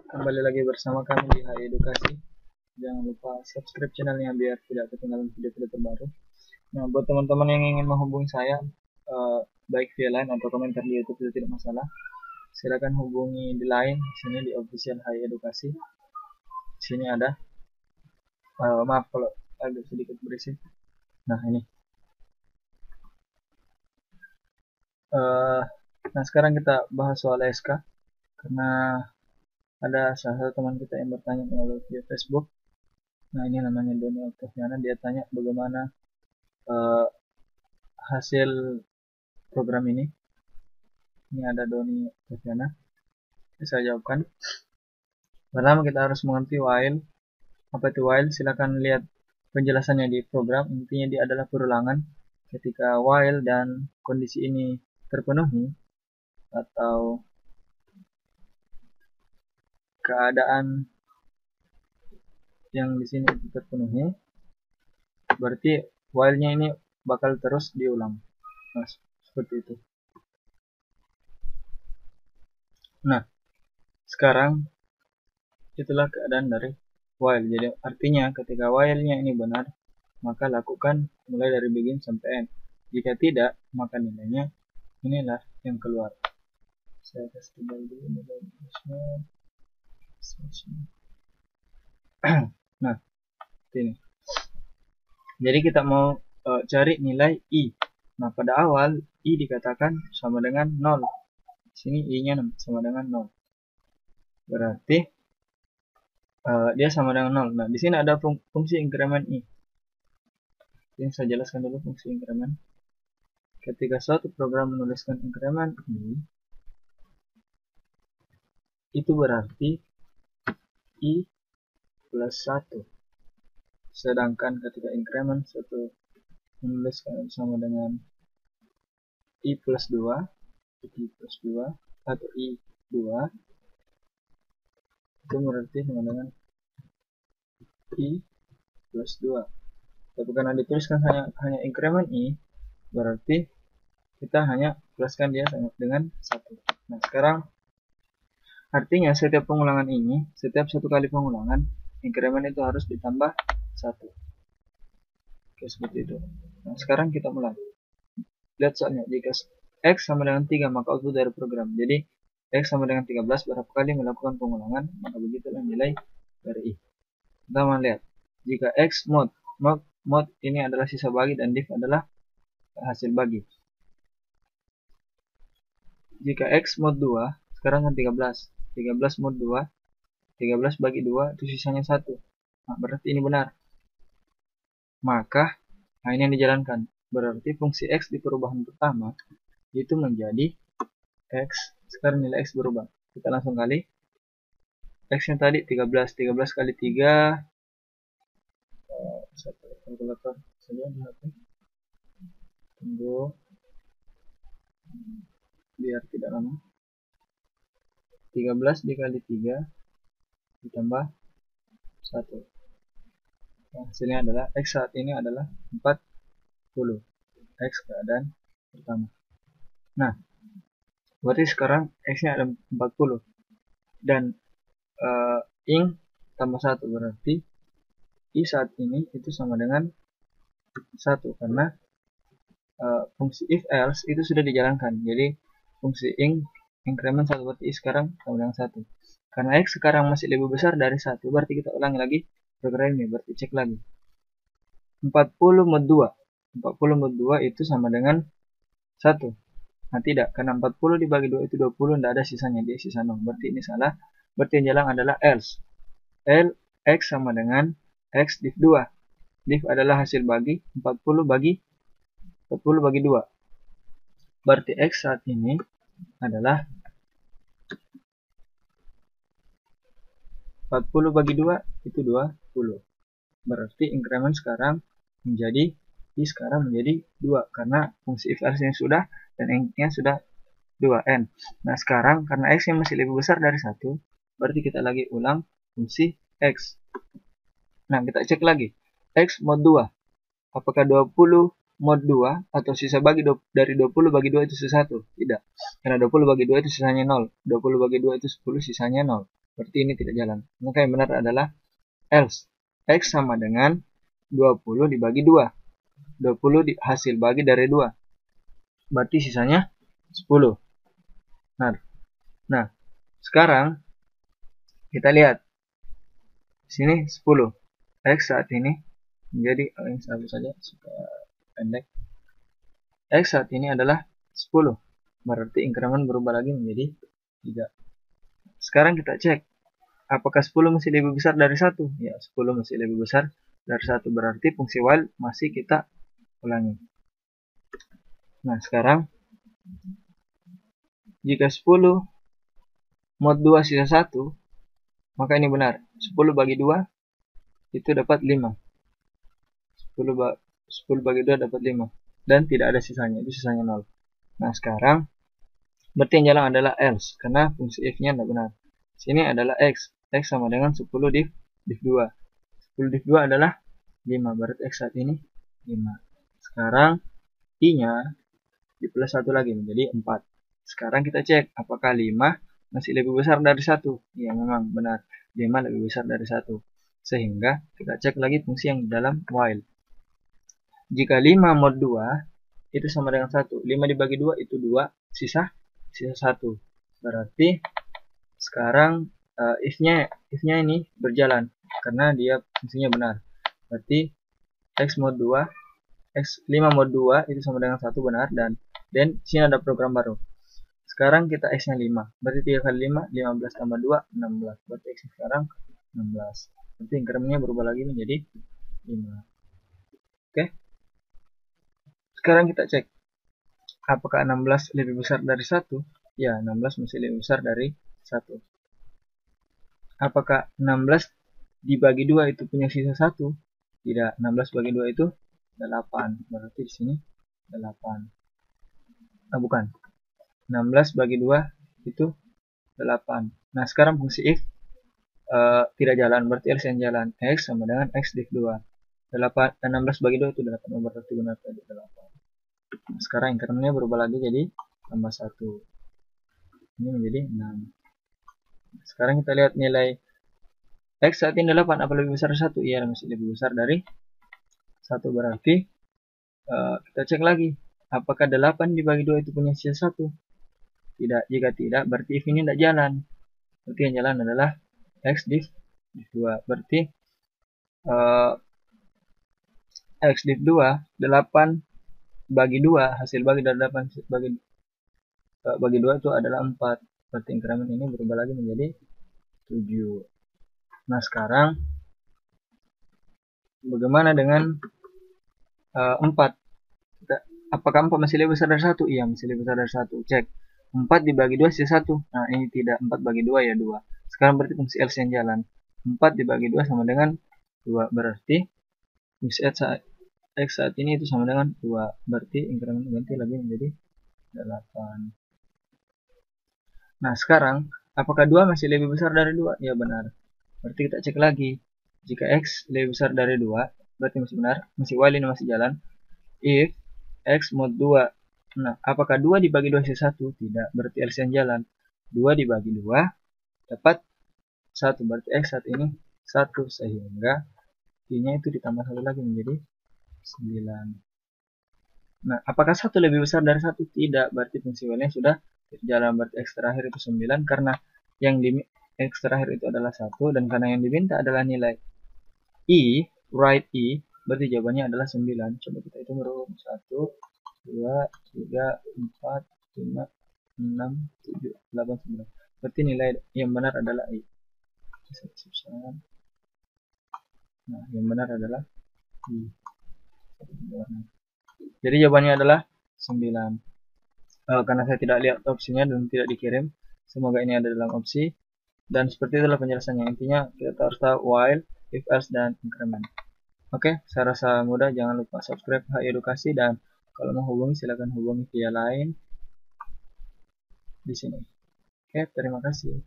Kembali lagi bersama kami di HI Edukasi. Jangan lupa subscribe channelnya biar tidak ketinggalan video-video terbaru. Nah, buat teman-teman yang ingin menghubungi saya, baik via line atau komentar di YouTube itu tidak masalah. Silakan hubungi di line, sini di official HI Edukasi. Sini ada, maaf kalau agak sedikit berisik. Nah, ini. Nah, sekarang kita bahas soal SK, karena ada salah satu teman kita yang bertanya melalui via Facebook. Nah, ini namanya Doni Octaviana. Dia tanya bagaimana hasil program ini. Ini ada Doni Octaviana. Saya jawabkan. Pertama kita harus mengerti while. Apa itu while? Silakan lihat penjelasannya di program. Intinya dia adalah perulangan. Ketika while dan kondisi ini terpenuhi atau keadaan yang di sini terpenuhi, berarti while-nya ini bakal terus diulang. Nah, seperti itu. Nah, sekarang itulah keadaan dari while. Jadi artinya ketika while-nya ini benar, maka lakukan mulai dari begin sampai end. Jika tidak, maka nilainya inilah yang keluar. Saya kasih kembali dulu nilainya. Nah, ini. Jadi kita mau cari nilai I. Nah, pada awal I dikatakan sama dengan 0. Sini I-nya sama dengan 0. Berarti dia sama dengan 0. Nah, di sini ada fungsi increment I. Ini saya jelaskan dulu fungsi increment. Ketika suatu program menuliskan increment I, itu berarti I plus 1. Sedangkan ketika increment suatu menuliskan sama dengan I plus 2, atau I2, itu berarti sama dengan I plus 2. Tapi karena dituliskan hanya increment I, berarti kita hanya pluskan dia sama dengan 1. Nah, sekarang artinya setiap pengulangan ini, setiap satu kali pengulangan, increment itu harus ditambah 1. Oke, seperti itu. Nah, sekarang kita mulai. Lihat soalnya, jika X sama dengan 3, maka output dari program. Jadi, X sama dengan 13, berapa kali melakukan pengulangan, maka begitulah nilai dari I. Pertama, lihat. Jika X mod ini adalah sisa bagi dan div adalah hasil bagi. Jika X mod 2, sekarang kan 13. 13 mod 2, 13 bagi 2, itu sisanya 1. Nah, berarti ini benar. Maka, nah ini yang dijalankan. Berarti fungsi X di perubahan pertama, itu menjadi X. Sekarang nilai X berubah. Kita langsung kali. X-nya tadi 13. 13 kali 3. Satu kalkulator saja di HP. Tunggu. Biar tidak lama. 13 dikali 3 ditambah 1. Nah, hasilnya adalah X saat ini adalah 40. X keadaan pertama. Nah, berarti sekarang X-nya ada 40. Dan ing tambah 1 berarti I saat ini itu sama dengan 1. Karena fungsi if else itu sudah dijalankan. Jadi fungsi increment 1 berarti I sekarang sama dengan 1. Karena X sekarang masih lebih besar dari 1, berarti kita ulangi lagi program ini. Berarti cek lagi. 40 mod 2. 40 mod 2 itu sama dengan 1. Nah, tidak. Karena 40 dibagi 2 itu 20. Tidak ada sisanya. Dia sisa 0. Berarti ini salah. Berarti yang jalan adalah else. X sama dengan X div 2. Div adalah hasil bagi 40 bagi 2. Berarti X saat ini adalah 40 bagi 2 itu 20. Berarti increment sekarang menjadi I sekarang menjadi 2. Karena fungsi if else nya sudah dan N-nya sudah 2N. Nah, sekarang karena X-nya masih lebih besar dari 1, berarti kita lagi ulang fungsi X. Nah, kita cek lagi. X mod 2. Apakah 20 mod 2 atau sisa bagi dari 20 bagi 2 itu sisa 1? Tidak. Karena 20 bagi 2 itu sisanya 0. 20 bagi 2 itu 10, sisanya 0. berarti ini tidak jalan. Maka yang benar adalah else. X sama dengan 20 dibagi 2. 20 hasil bagi dari 2. Berarti sisanya 10. Nah, sekarang kita lihat. Sini 10. X saat ini menjadi yang satu saja supaya pendek. X saat ini adalah 10. Berarti increment berubah lagi menjadi 3. Sekarang kita cek. Apakah 10 masih lebih besar dari 1? Ya, 10 masih lebih besar dari 1. Berarti fungsi while masih kita ulangi. Nah, sekarang jika 10 mod 2 sisa 1, maka ini benar. 10 bagi 2 itu dapat 5. 10 bagi 2 dapat 5. Dan tidak ada sisanya. Itu sisanya 0. Nah, sekarang berarti yang jalan adalah else. Karena fungsi if-nya tidak benar. Sini adalah x. X sama dengan 10 div 2. 10 div 2 adalah 5. Berarti x saat ini 5. Sekarang i-nya di plus 1 lagi menjadi 4. Sekarang kita cek apakah 5 masih lebih besar dari 1. Ya, memang benar. 5 lebih besar dari 1. Sehingga kita cek lagi fungsi yang di dalam while. Jika 5 mod 2 itu sama dengan 1. 5 dibagi 2 itu 2. Sisa 1. Berarti sekarang if-nya ini berjalan. Karena dia fungsinya benar. Berarti x mod 2. X 5 mod 2 itu sama dengan 1 benar. Dan sini ada program baru. Sekarang kita x-nya 5. Berarti 3 kali 5, 15 tambah 2, 16. Berarti x-nya sekarang 16. Berarti incrementnya berubah lagi menjadi 5. Oke. Sekarang kita cek. Apakah 16 lebih besar dari 1? Ya, 16 masih lebih besar dari 1. Apakah 16 dibagi 2 itu punya sisa 1? Tidak. 16 bagi 2 itu 8. Berarti di sini 8. Bukan. 16 bagi 2 itu 8. Nah, sekarang fungsi if tidak jalan, berarti else yang jalan. X sama dengan x div 2. 16 bagi 2 itu 8. Berarti benar tadi 8. Nah, sekarang incrementnya berubah lagi jadi tambah 1. Ini menjadi 6. Sekarang kita lihat nilai x saat ini 8. Apa lebih besar dari 1? Iya, masih lebih besar dari 1. Berarti kita cek lagi. Apakah 8 dibagi 2 itu punya sisa 1? Tidak. Jika tidak, berarti if ini tidak jalan. Berarti yang jalan adalah x div 2. Berarti x div 2, 8 bagi 2, hasil bagi dari 8 bagi 2 itu adalah 4. Berarti increment ini berubah lagi menjadi 7. Nah, sekarang bagaimana dengan 4? Apakah 4 masih lebih besar dari 1? Iya, masih lebih besar dari 1. Cek. 4 dibagi 2 sisa 1. Nah, ini tidak. 4 bagi 2 ya 2. Sekarang berarti fungsi else yang jalan. 4 dibagi 2 sama dengan 2. Berarti fungsi x saat ini itu sama dengan 2. Berarti increment ganti lagi menjadi 8. Nah, sekarang apakah 2 masih lebih besar dari 2? Ya, benar. Berarti kita cek lagi. Jika x lebih besar dari 2, berarti masih benar. Masih while ini masih jalan. If x mod 2. Nah, apakah 2 dibagi 2 sisa 1? Tidak. Berarti else yang jalan. 2 dibagi 2 dapat 1. Berarti x saat ini 1. Sehingga i-nya itu ditambah 1 lagi menjadi 9. Nah, apakah 1 lebih besar dari 1? Tidak. Berarti fungsi while-nya sudah jalan. Berarti x terakhir itu 9. Karena yang di x terakhir itu adalah 1. Dan karena yang diminta adalah nilai i, write i, berarti jawabannya adalah 9. Coba kita hitung dulu. 1, 2, 3, 4, 5, 6, 7, 8, 9. Berarti nilai yang benar adalah i. Nah, yang benar adalah i. Jadi jawabannya adalah 9. Karena saya tidak lihat opsinya dan tidak dikirim, semoga ini ada dalam opsi. Dan seperti itulah penjelasannya. Intinya kita harus tahu while, if else, dan increment. Oke, saya rasa mudah. Jangan lupa subscribe HI Edukasi, dan kalau mau hubungi silakan hubungi via line di sini. Oke, terima kasih.